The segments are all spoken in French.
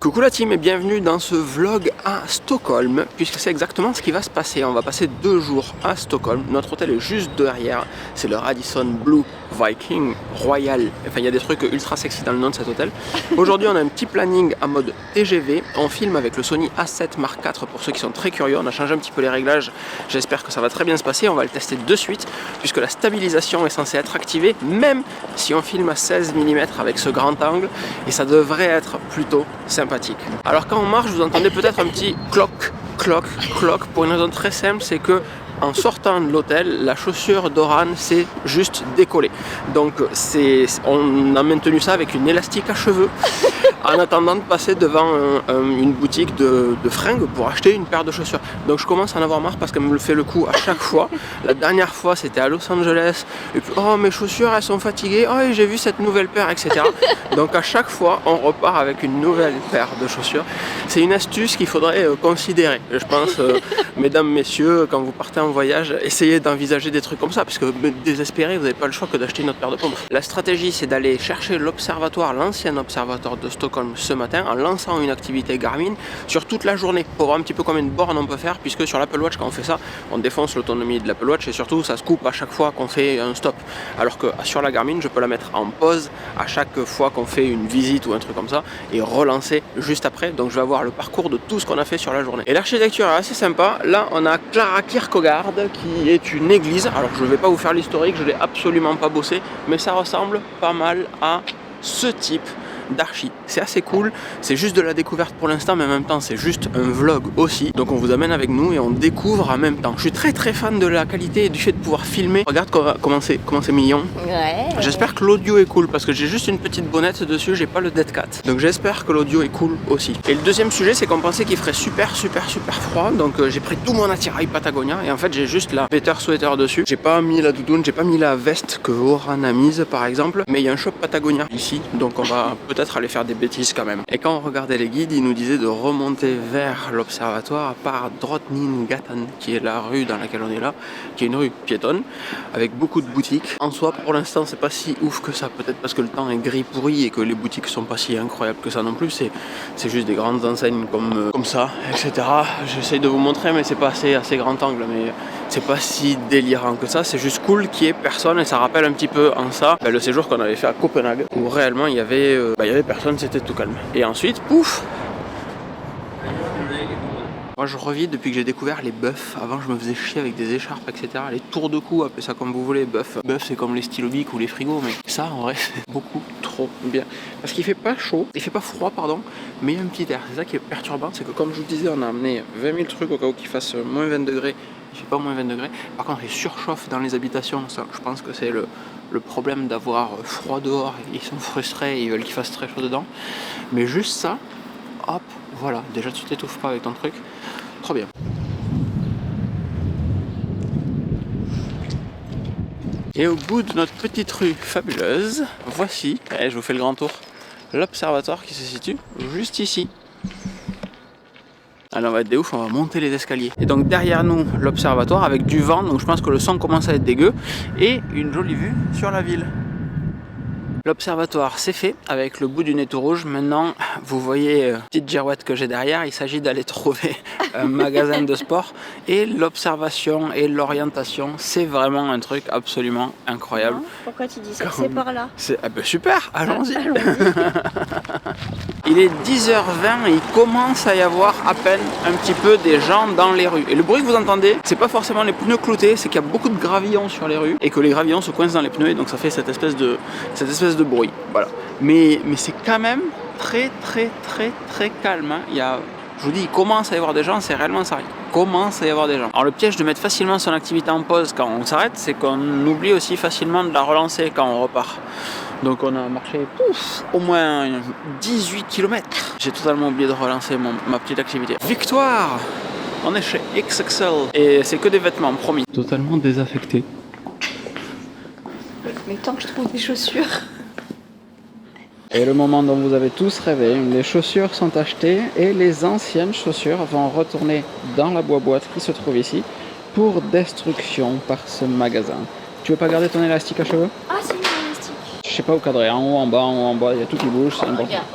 Coucou la team et bienvenue dans ce vlog à Stockholm, puisque c'est exactement ce qui va se passer. On va passer 2 jours à Stockholm. Notre hôtel est juste derrière, c'est le Radisson Blue Viking Royal. Enfin, il y a des trucs ultra sexy dans le nom de cet hôtel. Aujourd'hui, on a un petit planning en mode TGV. On filme avec le Sony A7 Mark IV pour ceux qui sont très curieux. On a changé un petit peu les réglages. J'espère que ça va très bien se passer. On va le tester de suite, puisque la stabilisation est censée être activée, même si on filme à 16 mm avec ce grand angle. Et ça devrait être plutôt sympathique. Alors quand on marche, vous entendez peut-être un petit cloc, cloc, cloc, pour une raison très simple, c'est que en sortant de l'hôtel, la chaussure d'Oran s'est juste décollée. Donc on a maintenu ça avec une élastique à cheveux en attendant de passer devant une boutique de fringues pour acheter une paire de chaussures. Donc je commence à en avoir marre parce qu'elle me le fait le coup à chaque fois. La dernière fois c'était à Los Angeles, et puis oh mes chaussures elles sont fatiguées, oh j'ai vu cette nouvelle paire, etc. Donc à chaque fois on repart avec une nouvelle paire de chaussures. C'est une astuce qu'il faudrait considérer. Je pense, mesdames, messieurs, quand vous partez en voyage, essayez d'envisager des trucs comme ça, parce que désespéré, vous n'avez pas le choix que d'acheter une autre paire de pompes. La stratégie, c'est d'aller chercher l'observatoire, l'ancien observatoire de Stockholm ce matin, en lançant une activité Garmin sur toute la journée, pour voir un petit peu combien de bornes on peut faire, puisque sur l'Apple Watch, quand on fait ça, on défonce l'autonomie de l'Apple Watch, et surtout, ça se coupe à chaque fois qu'on fait un stop. Alors que sur la Garmin, je peux la mettre en pause à chaque fois qu'on fait une visite ou un truc comme ça, et relancer juste après. Donc je vais avoir le parcours de tout ce qu'on a fait sur la journée. Et l'architecture est assez sympa. Là, on a Clara Kirkegård, qui est une église. Alors je ne vais pas vous faire l'historique, je ne l'ai absolument pas bossé, mais ça ressemble pas mal à ce type d'archi. C'est assez cool, c'est juste de la découverte pour l'instant, mais en même temps c'est juste un vlog aussi. Donc on vous amène avec nous et on découvre en même temps. Je suis très fan de la qualité et du fait de pouvoir filmer. Regarde comment c'est mignon. Ouais. J'espère que l'audio est cool parce que j'ai juste une petite bonnette dessus, j'ai pas le Dead Cat. Donc j'espère que l'audio est cool aussi. Et le deuxième sujet, c'est qu'on pensait qu'il ferait super froid. Donc j'ai pris tout mon attirail Patagonia et en fait j'ai juste la Peter Sweater dessus. J'ai pas mis la doudoune, j'ai pas mis la veste que Oran a mise par exemple, mais il y a un shop Patagonia ici, donc on va peut-être aller faire des bêtises quand même. Et quand on regardait les guides, ils nous disaient de remonter vers l'observatoire par Drottninggatan, qui est la rue dans laquelle on est là, qui est une rue piétonne, avec beaucoup de boutiques. En soi, pour l'instant, c'est pas si ouf que ça, peut-être parce que le temps est gris pourri et que les boutiques sont pas si incroyables que ça non plus. C'est juste des grandes enseignes comme ça, etc. J'essaye de vous montrer, mais c'est pas assez grand angle, mais c'est pas si délirant que ça. C'est juste cool qu'il y ait personne et ça rappelle un petit peu en ça le séjour qu'on avait fait à Copenhague, où réellement il y avait personne, c'était tout calme. Et ensuite, pouf! Moi je revis depuis que j'ai découvert les buffs. Avant je me faisais chier avec des écharpes, etc. Les tours de cou, appelez ça comme vous voulez, buff. Buff c'est comme les stylos bic ou les frigos, mais ça en vrai c'est beaucoup trop bien. Parce qu'il fait pas chaud, il fait pas froid pardon, mais il y a un petit air. C'est ça qui est perturbant, c'est que comme je vous disais, on a amené 20 000 trucs au cas où qu'il fasse moins 20 degrés. Il fait pas moins 20 degrés. Par contre il surchauffe dans les habitations. Ça, je pense que c'est le problème d'avoir froid dehors. Ils sont frustrés, ils veulent qu'il fasse très chaud dedans. Mais juste ça, hop, voilà. Déjà tu t'étouffes pas avec ton truc. Trop bien. Et au bout de notre petite rue fabuleuse, voici, je vous fais le grand tour, l'observatoire qui se situe juste ici. Alors on va être des ouf, on va monter les escaliers. Et donc derrière nous, l'observatoire avec du vent, donc je pense que le son commence à être dégueu, et une jolie vue sur la ville. L'observatoire c'est fait avec le bout du nez tout rouge. Maintenant vous voyez petite girouette que j'ai derrière, il s'agit d'aller trouver un magasin de sport, et l'observation et l'orientation c'est vraiment un truc absolument incroyable. Non, pourquoi tu dis ça? C'est par là. Super, allons-y. Il est 10h20 et il commence à y avoir à peine un petit peu des gens dans les rues. Et le bruit que vous entendez, c'est pas forcément les pneus cloutés, c'est qu'il y a beaucoup de gravillons sur les rues et que les gravillons se coincent dans les pneus, et donc ça fait cette espèce de bruit. Voilà. Mais c'est quand même très calme. Hein. Je vous dis, il commence à y avoir des gens, c'est réellement ça. Il commence à y avoir des gens. Alors le piège de mettre facilement son activité en pause quand on s'arrête, c'est qu'on oublie aussi facilement de la relancer quand on repart. Donc on a marché au moins 18 km. J'ai totalement oublié de relancer ma petite activité. Victoire! On est chez XXL et c'est que des vêtements, promis. Totalement désaffecté. Mais tant que je trouve des chaussures. Et le moment dont vous avez tous rêvé, les chaussures sont achetées et les anciennes chaussures vont retourner dans la boîte qui se trouve ici pour destruction par ce magasin. Tu veux pas garder ton élastique à cheveux? Ah c'est une élastique. Je sais pas où cadrer, en haut, en bas, il y a tout qui bouge. Oh, regarde.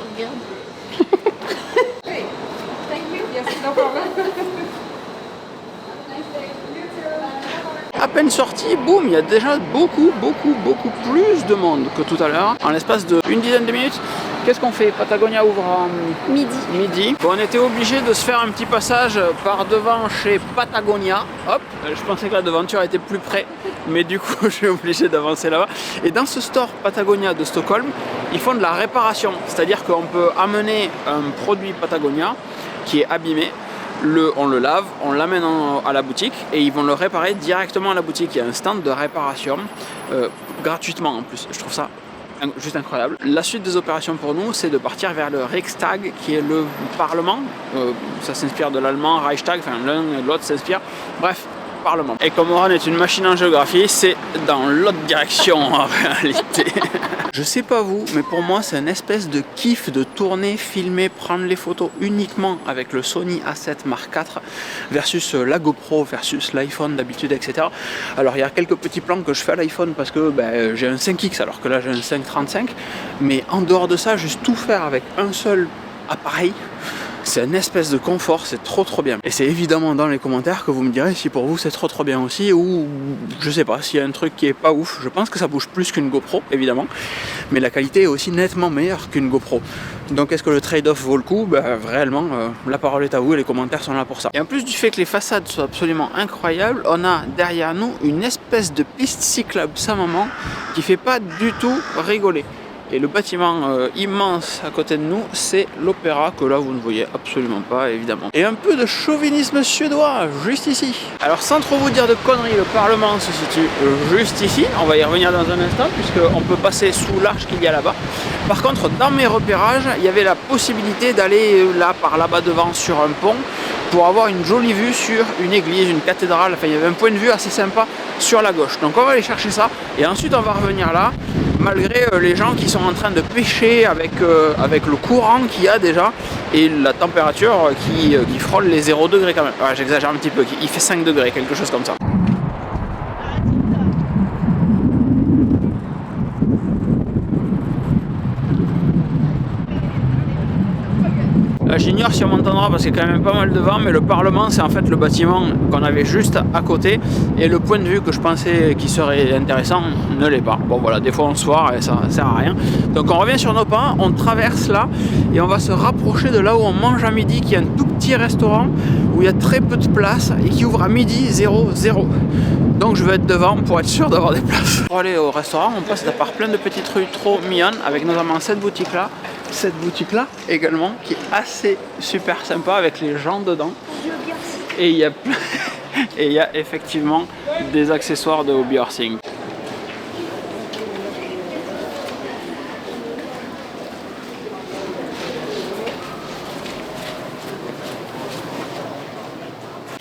À peine sorti, boum, il y a déjà beaucoup plus de monde que tout à l'heure. En l'espace d'une dizaine de minutes, qu'est-ce qu'on fait? Patagonia ouvre à midi. Bon, on était obligé de se faire un petit passage par devant chez Patagonia. Hop, je pensais que la devanture était plus près, mais du coup, je suis obligé d'avancer là-bas. Et dans ce store Patagonia de Stockholm, ils font de la réparation. C'est-à-dire qu'on peut amener un produit Patagonia qui est abîmé. On le lave, on l'amène à la boutique et ils vont le réparer directement à la boutique. Il y a un stand de réparation gratuitement en plus. Je trouve ça juste incroyable. La suite des opérations pour nous, c'est de partir vers le Riksdag, qui est le Parlement. Ça s'inspire de l'allemand Reichstag, enfin l'un et l'autre s'inspirent. Bref, Parlement. Et comme Oran est une machine en géographie, c'est dans l'autre direction en réalité. Je sais pas vous, mais pour moi c'est une espèce de kiff de tourner, filmer, prendre les photos uniquement avec le Sony A7 Mark IV versus la GoPro versus l'iPhone d'habitude, etc. Alors il y a quelques petits plans que je fais à l'iPhone parce que j'ai un 5X alors que là j'ai un 535, mais en dehors de ça, juste tout faire avec un seul appareil, c'est une espèce de confort, c'est trop bien. Et c'est évidemment dans les commentaires que vous me direz si pour vous c'est trop bien aussi, ou je sais pas, s'il y a un truc qui est pas ouf. Je pense que ça bouge plus qu'une GoPro, évidemment, mais la qualité est aussi nettement meilleure qu'une GoPro. Donc est-ce que le trade-off vaut le coup? Réellement, la parole est à vous et les commentaires sont là pour ça. Et en plus du fait que les façades soient absolument incroyables, on a derrière nous une espèce de piste cyclable sans maman qui fait pas du tout rigoler. Et le bâtiment immense à côté de nous, c'est l'Opéra, que là vous ne voyez absolument pas évidemment. Et un peu de chauvinisme suédois, juste ici. Alors sans trop vous dire de conneries, le Parlement se situe juste ici. On va y revenir dans un instant, puisqu'on peut passer sous l'arche qu'il y a là-bas. Par contre, dans mes repérages, il y avait la possibilité d'aller là, par là-bas devant, sur un pont, pour avoir une jolie vue sur une église, une cathédrale. Enfin, il y avait un point de vue assez sympa sur la gauche. Donc on va aller chercher ça, et ensuite on va revenir là, malgré les gens qui sont en train de pêcher avec le courant qu'il y a déjà et la température qui frôle les 0 degrés quand même. Ouais, j'exagère un petit peu, il fait 5 degrés, quelque chose comme ça. J'ignore si on m'entendra parce qu'il y a quand même pas mal de vent, mais le Parlement c'est en fait le bâtiment qu'on avait juste à côté, et le point de vue que je pensais qui serait intéressant ne l'est pas. Bon voilà, des fois on se foire et ça sert à rien. Donc on revient sur nos pas, on traverse là et on va se rapprocher de là où on mange à midi, qui est un tout petit restaurant où il y a très peu de place et qui ouvre à midi 00. Donc je vais être devant pour être sûr d'avoir des places. Pour aller au restaurant, on passe par plein de petites rues trop mignonnes, avec notamment cette boutique là également, qui est assez super sympa avec les gens dedans. Et il y a effectivement des accessoires de hobbyhorsing.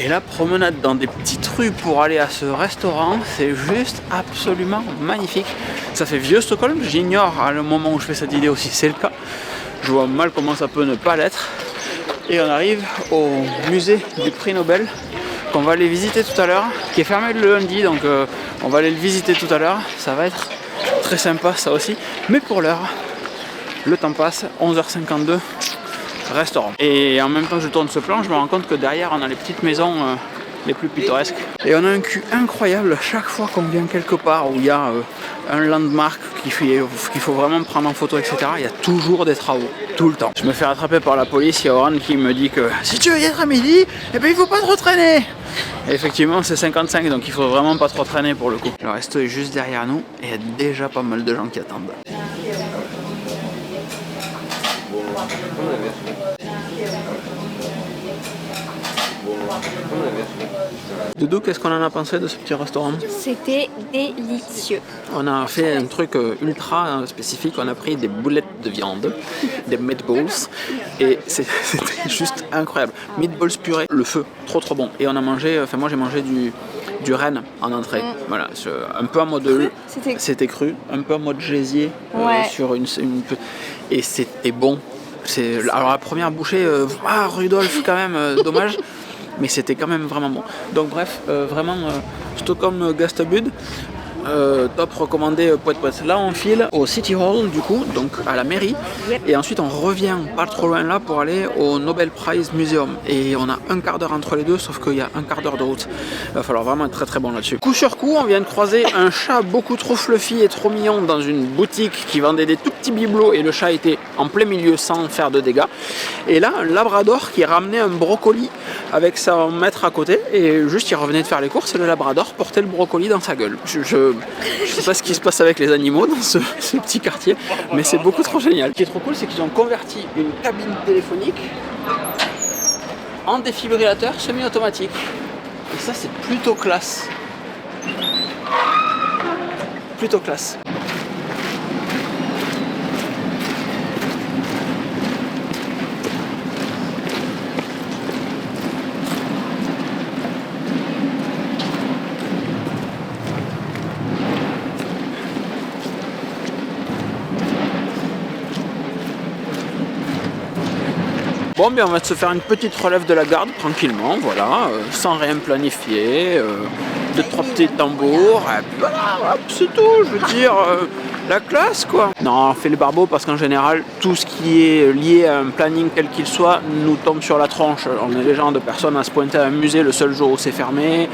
Et la promenade dans des petites rues pour aller à ce restaurant, c'est juste absolument magnifique. Ça fait vieux Stockholm, j'ignore à le moment où je fais cette vidéo si c'est le cas. Je vois mal comment ça peut ne pas l'être. Et on arrive au musée du prix Nobel, qu'on va aller visiter tout à l'heure, qui est fermé le lundi, donc on va aller le visiter tout à l'heure. Ça va être très sympa ça aussi. Mais pour l'heure, le temps passe, 11h52. Restaurant. Et en même temps que je tourne ce plan, je me rends compte que derrière on a les petites maisons les plus pittoresques. Et on a un cul incroyable à chaque fois qu'on vient quelque part où il y a un landmark qu'il faut vraiment prendre en photo, etc. Il y a toujours des travaux, tout le temps. Je me fais rattraper par la police, il y a Oran qui me dit que si tu veux y être à midi, eh ben, il faut pas trop traîner. Et effectivement c'est 55, donc il faut vraiment pas trop traîner pour le coup. Le resto est juste derrière nous et il y a déjà pas mal de gens qui attendent. Doudou, qu'est-ce qu'on en a pensé de ce petit restaurant? C'était délicieux. On a fait un truc ultra spécifique, on a pris des boulettes de viande, des meatballs, et c'était juste incroyable. Meatballs purée, le feu, trop bon. Et on a mangé, enfin moi j'ai mangé du renne en entrée, voilà, un peu en mode c'était cru, un peu en mode gésier, sur une et c'était bon. Alors la première bouchée, Rudolf quand même, dommage, mais c'était quand même vraiment bon. Donc bref, vraiment Stockholm Gastabud, top recommandé poète. Là on file au City Hall du coup, donc à la mairie, et ensuite on revient pas trop loin là pour aller au Nobel Prize Museum, et on a un quart d'heure entre les deux, sauf qu'il y a un quart d'heure de route. Il va falloir vraiment être très très bon là-dessus. Coup sur coup, on vient de croiser un chat beaucoup trop fluffy et trop mignon dans une boutique qui vendait des tout petits bibelots, et le chat était en plein milieu sans faire de dégâts. Et là, un labrador qui ramenait un brocoli avec son maître à côté, et juste il revenait de faire les courses et le labrador portait le brocoli dans sa gueule. Je sais pas ce qui se passe avec les animaux dans ce petit quartier, mais c'est beaucoup trop génial. Ce qui est trop cool, c'est qu'ils ont converti une cabine téléphonique en défibrillateur semi-automatique. Et ça, c'est plutôt classe. Plutôt classe. Bon, bien on va se faire une petite relève de la garde tranquillement, voilà, sans rien planifier, 2-3 petits tambours, et puis voilà, c'est tout, je veux dire, la classe quoi. Non, on fait le barbeau parce qu'en général, tout ce qui est lié à un planning quel qu'il soit nous tombe sur la tronche. On est les gens de personnes à se pointer à un musée le seul jour où c'est fermé.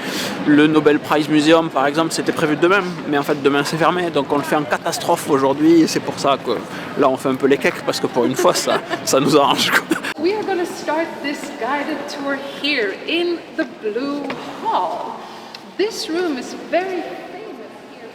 Le Nobel Prize Museum par exemple, c'était prévu demain, mais en fait demain c'est fermé, donc on le fait en catastrophe aujourd'hui, et c'est pour ça que là on fait un peu les cakes, parce que pour une fois ça nous arrange quoi. We are going to start this guided tour here in the Blue Hall. This room is very famous here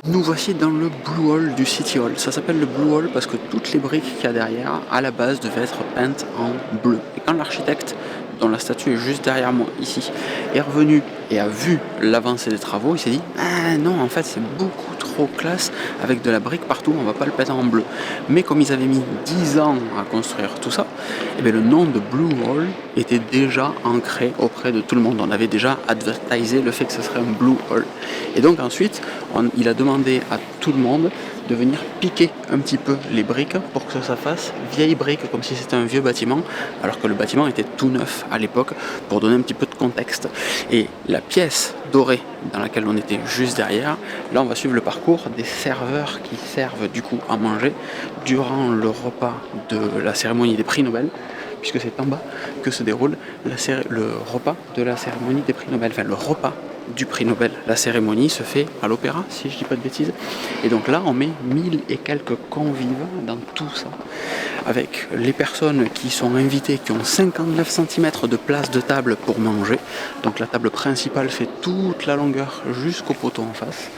in Nous voici dans le Blue Hall du City Hall. Ça s'appelle le Blue Hall parce que toutes les briques qu'il y a derrière, à la base, devaient être peintes en bleu. Et quand l'architecte, dont la statue est juste derrière moi ici, est revenu et a vu l'avancée des travaux, il s'est dit « Ah non, en fait, c'est beaucoup trop classe avec de la brique partout, on va pas le peindre en bleu. » Mais comme ils avaient mis 10 ans à construire tout ça, eh bien, le nom de Blue Hall était déjà ancré auprès de tout le monde. On avait déjà advertisé le fait que ce serait un Blue Hall. Et donc ensuite, il a demandé à tout le monde de venir piquer un petit peu les briques pour que ça fasse vieille brique, comme si c'était un vieux bâtiment, alors que le bâtiment était tout neuf à l'époque, pour donner un petit peu de contexte. Et la pièce dorée dans laquelle on était juste derrière, là on va suivre le parcours des serveurs qui servent du coup à manger durant le repas de la cérémonie des prix Nobel, puisque c'est en bas que se déroule le repas de la cérémonie des prix Nobel, enfin le repas du prix Nobel. La cérémonie se fait à l'opéra, si je dis pas de bêtises. Et donc là, on met 1000 et quelques convives dans tout ça, avec les personnes qui sont invitées, qui ont 59 cm de place de table pour manger. Donc la table principale fait toute la longueur jusqu'au poteau en face.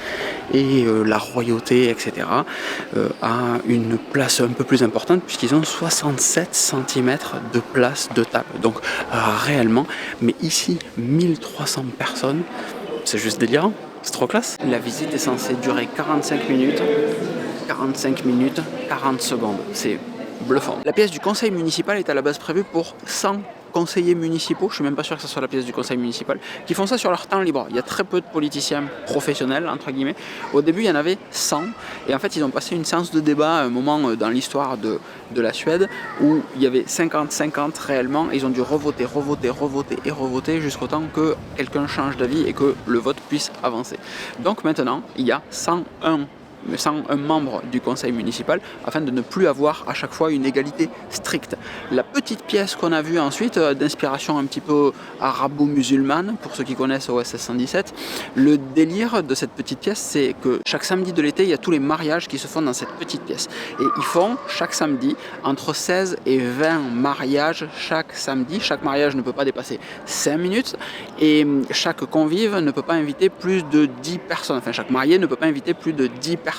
Et la royauté, etc., a une place un peu plus importante, puisqu'ils ont 67 cm de place de table. Donc réellement, mais ici, 1300 personnes, c'est juste délirant, c'est trop classe. La visite est censée durer 45 minutes, 40 secondes, c'est bluffant. La pièce du conseil municipal est à la base prévue pour 100 conseillers municipaux, je suis même pas sûr que ce soit la pièce du conseil municipal, qui font ça sur leur temps libre. Il y a très peu de politiciens professionnels, entre guillemets. Au début, il y en avait 100, et en fait, ils ont passé une séance de débat à un moment dans l'histoire de la Suède, où il y avait 50-50 réellement, et ils ont dû revoter jusqu'au temps que quelqu'un change d'avis et que le vote puisse avancer. Donc maintenant, il y a 101 membres du conseil municipal, afin de ne plus avoir à chaque fois une égalité stricte. La petite pièce qu'on a vue ensuite, d'inspiration un petit peu arabo-musulmane, pour ceux qui connaissent OSS 117, le délire de cette petite pièce, c'est que chaque samedi de l'été, il y a tous les mariages qui se font dans cette petite pièce. Et ils font chaque samedi entre 16 et 20 mariages chaque samedi. Chaque mariage ne peut pas dépasser 5 minutes, et chaque convive ne peut pas inviter plus de 10 personnes. Enfin, chaque marié ne peut pas inviter plus de 10 personnes,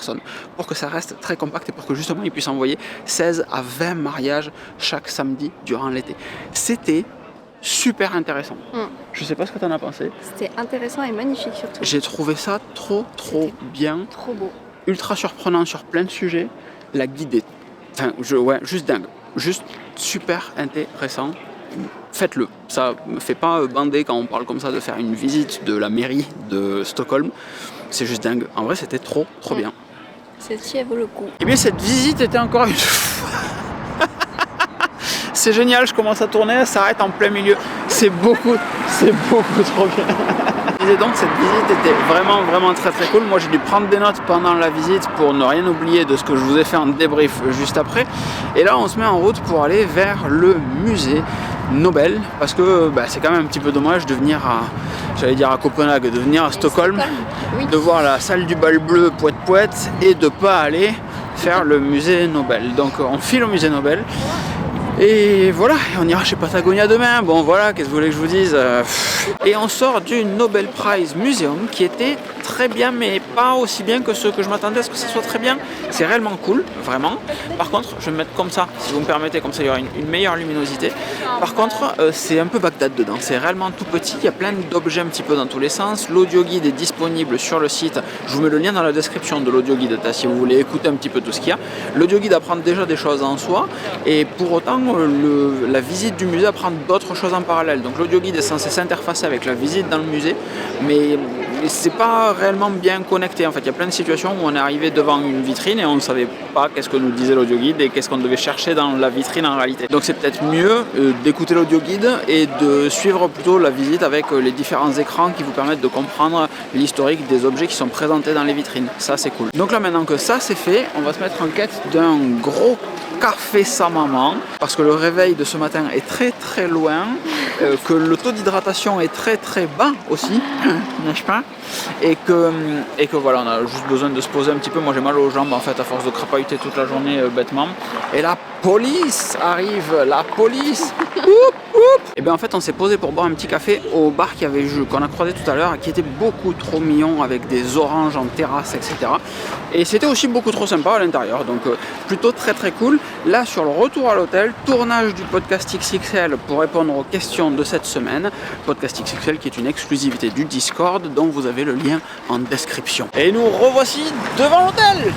pour que ça reste très compact et pour que justement ils puissent envoyer 16 à 20 mariages chaque samedi durant l'été. C'était super intéressant. Je sais pas ce que tu en as pensé. C'était intéressant et magnifique surtout. J'ai trouvé ça trop bien. Trop beau. Ultra surprenant sur plein de sujets. La guide est... Enfin, juste dingue. Juste super intéressant. Faites-le. Ça me fait pas bander quand on parle comme ça de faire une visite de la mairie de Stockholm. C'est juste dingue. En vrai, c'était trop bien. Celle-ci, elle vaut le coup. Et bien, cette visite était encore une fois... C'est génial, je commence à tourner, elle s'arrête en plein milieu. C'est beaucoup trop bien. Et donc cette visite était vraiment très cool. Moi j'ai dû prendre des notes pendant la visite pour ne rien oublier de ce que je vous ai fait en débrief juste après. Et là on se met en route pour aller vers le musée Nobel, parce que c'est quand même un petit peu dommage de venir à Copenhague, de venir à Stockholm, oui. de voir la salle du bal bleu poète et de pas aller faire le musée Nobel. Donc on file au musée Nobel. Et voilà, on ira chez Patagonia demain. Bon voilà, qu'est-ce que vous voulez que je vous dise. Et on sort du Nobel Prize Museum qui était très bien, mais pas aussi bien que ce que je m'attendais à ce que ça soit très bien. C'est réellement cool, vraiment. Par contre, je vais me mettre comme ça, si vous me permettez, comme ça il y aura une meilleure luminosité. Par contre, c'est un peu Bagdad dedans, c'est réellement tout petit, il y a plein d'objets un petit peu dans tous les sens. L'audio guide est disponible sur le site, je vous mets le lien dans la description de l'audio guide si vous voulez écouter un petit peu tout ce qu'il y a. L'audio guide apprend déjà des choses en soi, et pour autant, la visite du musée apprend d'autres choses en parallèle. Donc l'audio guide est censé s'interfacer avec la visite dans le musée, mais c'est pas réellement bien connecté. En fait, il y a plein de situations où on est arrivé devant une vitrine et on ne savait pas qu'est-ce que nous disait l'audio guide et qu'est-ce qu'on devait chercher dans la vitrine en réalité. Donc c'est peut-être mieux d'écouter l'audio guide et de suivre plutôt la visite avec les différents écrans qui vous permettent de comprendre l'historique des objets qui sont présentés dans les vitrines. Ça c'est cool. Donc là maintenant que ça c'est fait, on va se mettre en quête d'un gros café sa maman, parce que le réveil de ce matin est très loin, que le taux d'hydratation est très bas aussi, n'est-ce pas, et que voilà, on a juste besoin de se poser un petit peu. Moi j'ai mal aux jambes en fait à force de crapahuter toute la journée bêtement. Et la police arrive, la police. Et bien en fait on s'est posé pour boire un petit café au bar qu'on a croisé tout à l'heure, qui était beaucoup trop mignon avec des oranges en terrasse, etc. Et c'était aussi beaucoup trop sympa à l'intérieur, donc plutôt très cool. Là sur le retour à l'hôtel, tournage du podcast XXL pour répondre aux questions de cette semaine. Podcast XXL qui est une exclusivité du Discord, dont vous avez le lien en description. Et nous revoici devant l'hôtel.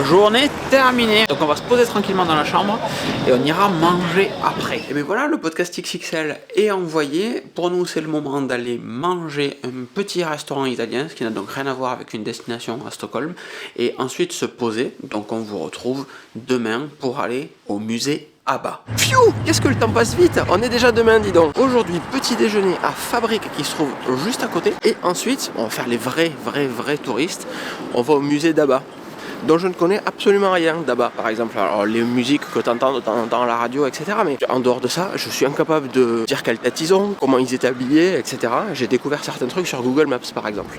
Journée terminée. Donc on va se poser tranquillement dans la chambre et on ira manger après. Et bien voilà, le podcast XXL est envoyé. Pour nous c'est le moment d'aller manger un petit restaurant italien, ce qui n'a donc rien à voir avec une destination à Stockholm, et ensuite se poser. Donc on vous retrouve demain pour aller au musée ABBA. Pfiou! Qu'est-ce que le temps passe vite! On est déjà demain, dis donc. Aujourd'hui, petit déjeuner à Fabrique qui se trouve juste à côté. Et ensuite, on va faire les vrais touristes. On va au musée d'ABBA, dont je ne connais absolument rien d'ABBA, par exemple. Alors, les musiques que tu entends de temps en temps à la radio, etc. Mais en dehors de ça, je suis incapable de dire quelle tête ils ont, comment ils étaient habillés, etc. J'ai découvert certains trucs sur Google Maps, par exemple.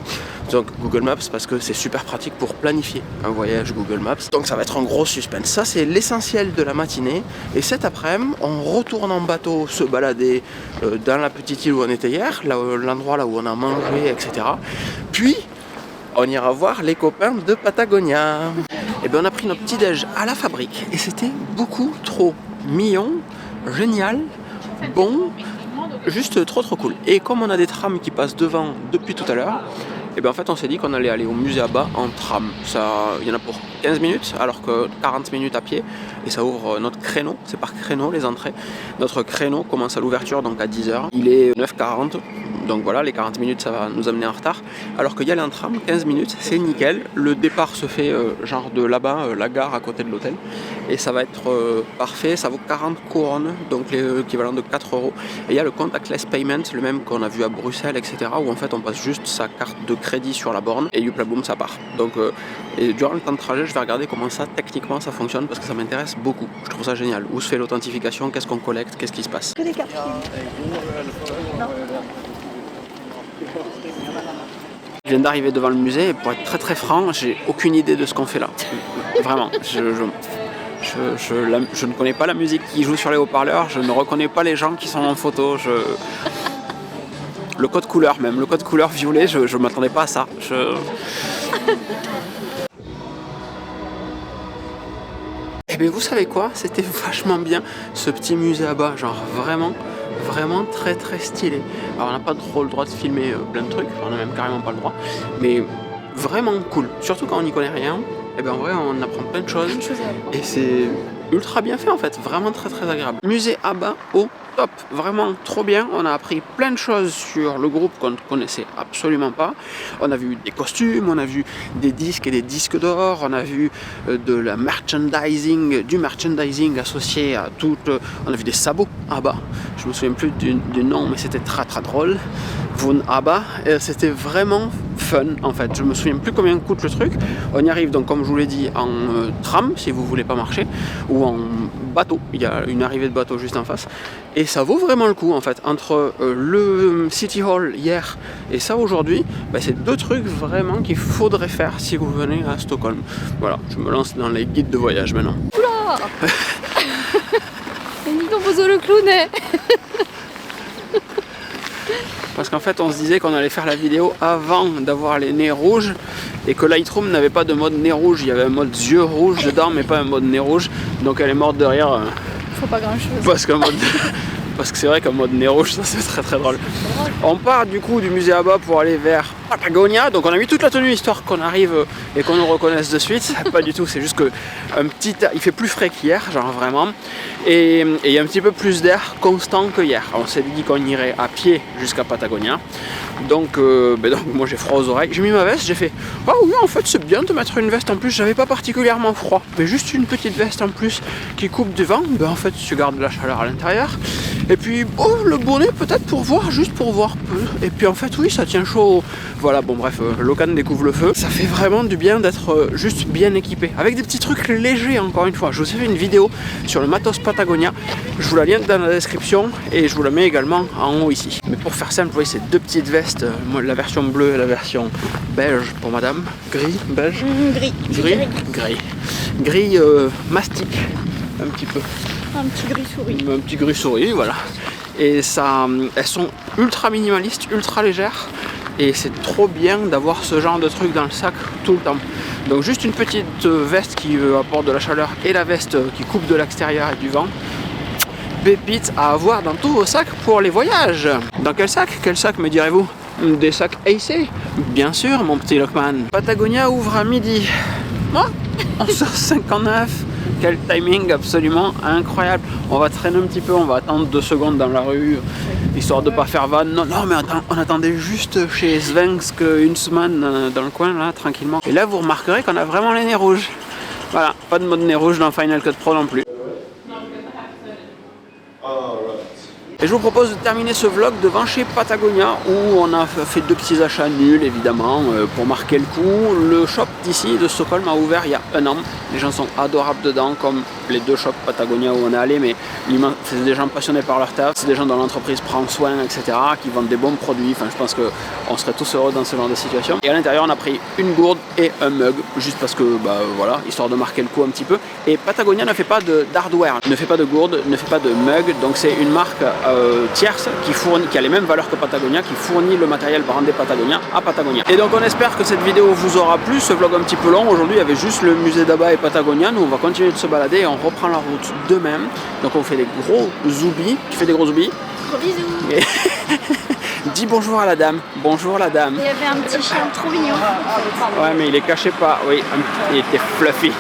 Donc Google Maps, parce que c'est super pratique pour planifier un voyage Google Maps. Donc ça va être un gros suspense. Ça, c'est l'essentiel de la matinée. Et cet après-midi, on retourne en bateau se balader dans la petite île où on était hier, l'endroit là où on a mangé, etc. Puis, on ira voir les copains de Patagonia. Et bien on a pris notre petit déj à la Fabrique et c'était beaucoup trop mignon, génial, bon, juste trop cool. Et comme on a des trams qui passent devant depuis tout à l'heure, et bien en fait on s'est dit qu'on allait aller au musée ABBA en tram. Il y en a pour 15 minutes alors que 40 minutes à pied, et ça ouvre notre créneau, c'est par créneau les entrées. Notre créneau commence à l'ouverture donc à 10h, il est 9h40. Donc voilà, les 40 minutes ça va nous amener en retard. Alors qu'il y a en tram, 15 minutes, c'est nickel. Le départ se fait genre de là-bas, la gare à côté de l'hôtel. Et ça va être parfait, ça vaut 40 couronnes, donc l'équivalent de 4 €. Et il y a le contactless payment, le même qu'on a vu à Bruxelles, etc. Où en fait on passe juste sa carte de crédit sur la borne et youpla boum ça part. Donc et durant le temps de trajet, je vais regarder comment ça techniquement ça fonctionne parce que ça m'intéresse beaucoup. Je trouve ça génial. Où se fait l'authentification, qu'est-ce qu'on collecte, qu'est-ce qui se passe. Que des cartes. Non. Je viens d'arriver devant le musée et pour être très franc, j'ai aucune idée de ce qu'on fait là. Vraiment, je ne connais pas la musique qui joue sur les haut-parleurs, je ne reconnais pas les gens qui sont en photo. Le code couleur même, le code couleur violet, je ne m'attendais pas à ça. Et bien vous savez quoi, c'était vachement bien ce petit musée ABBA, genre vraiment très stylé. Alors on n'a pas trop le droit de filmer plein de trucs, on n'a même carrément pas le droit, mais vraiment cool, surtout quand on n'y connaît rien. Et bien en vrai on apprend plein de choses et ultra bien fait en fait, vraiment très très agréable. Musée ABBA au top, vraiment trop bien. On a appris plein de choses sur le groupe qu'on ne connaissait absolument pas. On a vu des costumes, on a vu des disques et des disques d'or, on a vu de la merchandising, du merchandising associé à tout. On a vu des sabots ABBA. Je me souviens plus du nom, mais c'était très très drôle. Von ABBA, c'était vraiment fun en fait. Je me souviens plus combien coûte le truc. On y arrive donc comme je vous l'ai dit en tram si vous voulez pas marcher ou en bateau. Il y a une arrivée de bateau juste en face et ça vaut vraiment le coup en fait. Entre le City Hall hier et ça aujourd'hui, c'est deux trucs vraiment qu'il faudrait faire si vous venez à Stockholm. Voilà, je me lance dans les guides de voyage maintenant. Oula. Et dis donc le clown. Parce qu'en fait on se disait qu'on allait faire la vidéo avant d'avoir les nez rouges et que Lightroom n'avait pas de mode nez rouge, il y avait un mode yeux rouges dedans mais pas un mode nez rouge, donc elle est morte de rire. Faut pas grand chose. Parce que c'est vrai qu'en mode nez rouge ça c'est très très drôle. On part du coup du musée ABBA pour aller vers Patagonia, donc on a mis toute la tenue histoire qu'on arrive et qu'on nous reconnaisse de suite. Pas du tout, c'est juste que il fait plus frais qu'hier, genre vraiment, et il y a un petit peu plus d'air constant que hier. On s'est dit qu'on irait à pied jusqu'à Patagonia, donc moi j'ai froid aux oreilles. J'ai mis ma veste, j'ai fait ah oui en fait c'est bien de mettre une veste en plus, j'avais pas particulièrement froid, mais juste une petite veste en plus qui coupe du vent, en fait tu gardes la chaleur à l'intérieur. Et puis le bonnet peut-être pour voir, juste pour voir peu. Et puis en fait oui ça tient chaud. Voilà bon bref, Locan découvre le feu. Ça fait vraiment du bien d'être juste bien équipé. Avec des petits trucs légers encore une fois. Je vous ai fait une vidéo sur le matos Patagonia. Je vous la lien dans la description et je vous la mets également en haut ici. Mais pour faire simple, vous voyez ces deux petites vestes, la version bleue et la version beige pour madame. Gris, beige. Gris mastic un petit peu. Un petit gris souris. Un petit gris souris, voilà. Et ça, elles sont ultra minimalistes, ultra légères. Et c'est trop bien d'avoir ce genre de truc dans le sac tout le temps. Donc juste une petite veste qui apporte de la chaleur et la veste qui coupe de l'extérieur et du vent. Pépite à avoir dans tous vos sacs pour les voyages. Dans quel sac? Quel sac me direz-vous? Des sacs AC? Bien sûr mon petit Lockman. Patagonia ouvre à midi. Moi 11h59. Quel timing absolument incroyable. On va traîner un petit peu, on va attendre 2 secondes dans la rue, histoire de pas faire vanne. Non, mais on attendait juste chez Svensk une semaine dans le coin, là, tranquillement. Et là, vous remarquerez qu'on a vraiment les nez rouges. Voilà, pas de mode nez rouge dans Final Cut Pro non plus. Et je vous propose de terminer ce vlog devant chez Patagonia où on a fait 2 petits achats nuls évidemment pour marquer le coup. Le shop d'ici de Stockholm a ouvert il y a 1 an. Les gens sont adorables dedans comme les 2 shops Patagonia où on est allé, mais c'est des gens passionnés par leur taf, c'est des gens dont l'entreprise prend soin, etc., qui vendent des bons produits. Enfin, je pense qu'on serait tous heureux dans ce genre de situation. Et à l'intérieur, on a pris une gourde et un mug, juste parce que, voilà, histoire de marquer le coup un petit peu. Et Patagonia ne fait pas d'hardware, ne fait pas de gourde, ne fait pas de mug, donc c'est une marque tierce qui a les mêmes valeurs que Patagonia, qui fournit le matériel brandé Patagonia à Patagonia. Et donc on espère que cette vidéo vous aura plu, ce vlog un petit peu long. Aujourd'hui il y avait juste le musée d'ABBA et Patagonia. Nous on va continuer de se balader et on reprend la route demain. Donc on fait des gros zoubis. Tu fais des gros zoubis? Gros bisous. Et dis bonjour à la dame. Bonjour la dame. Il y avait un petit chien trop mignon. Ouais mais il est caché pas, oui, il était fluffy.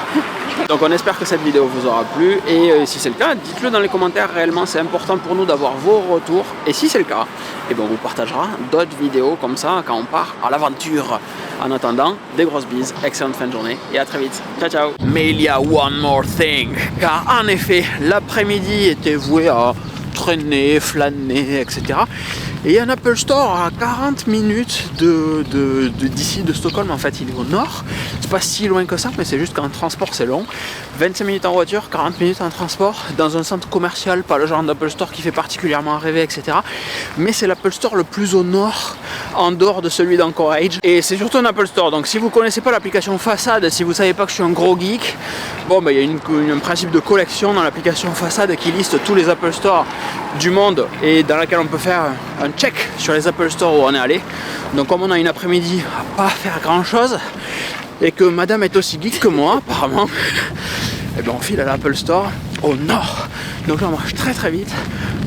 Donc on espère que cette vidéo vous aura plu et si c'est le cas, dites-le dans les commentaires, réellement c'est important pour nous d'avoir vos retours et si c'est le cas, on vous partagera d'autres vidéos comme ça quand on part à l'aventure. En attendant, des grosses bises, excellente fin de journée et à très vite. Ciao ciao. Mais il y a one more thing, car en effet l'après-midi était voué à traîner, flâner, etc. Et il y a un Apple Store à 40 minutes d'ici de Stockholm. En fait il est au nord, c'est pas si loin que ça, mais c'est juste qu'en transport c'est long. 25 minutes en voiture, 40 minutes en transport, dans un centre commercial, pas le genre d'Apple Store qui fait particulièrement rêver, etc. Mais c'est l'Apple Store le plus au nord, en dehors de celui d'Anchorage. Et c'est surtout un Apple Store, donc si vous connaissez pas l'application Façade, si vous savez pas que je suis un gros geek, il y a un principe de collection dans l'application Façade qui liste tous les Apple Store du monde et dans laquelle on peut faire un check sur les Apple Store où on est allé. Donc comme on a une après-midi à pas faire grand chose et que madame est aussi geek que moi apparemment, on file à l'Apple Store au nord. Donc là on marche très très vite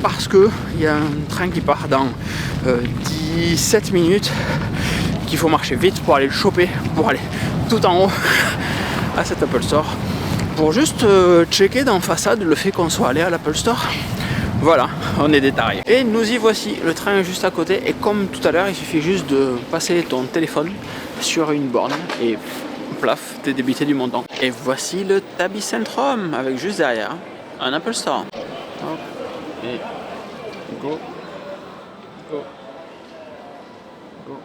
parce que il y a un train qui part dans 17 minutes qu'il faut marcher vite pour aller le choper, pour aller tout en haut à cet Apple Store. pour juste checker d'en façade le fait qu'on soit allé à l'Apple Store. Voilà, on est des tarés. Et nous y voici, le train est juste à côté et comme tout à l'heure, il suffit juste de passer ton téléphone sur une borne et plaf, t'es débité du montant. Et voici le Tabby Centrum avec juste derrière un Apple Store. Hop, et go, go, go.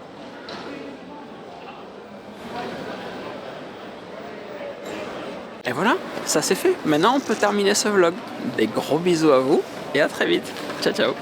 Et voilà, ça c'est fait. Maintenant on peut terminer ce vlog. Des gros bisous à vous et à très vite. Ciao ciao.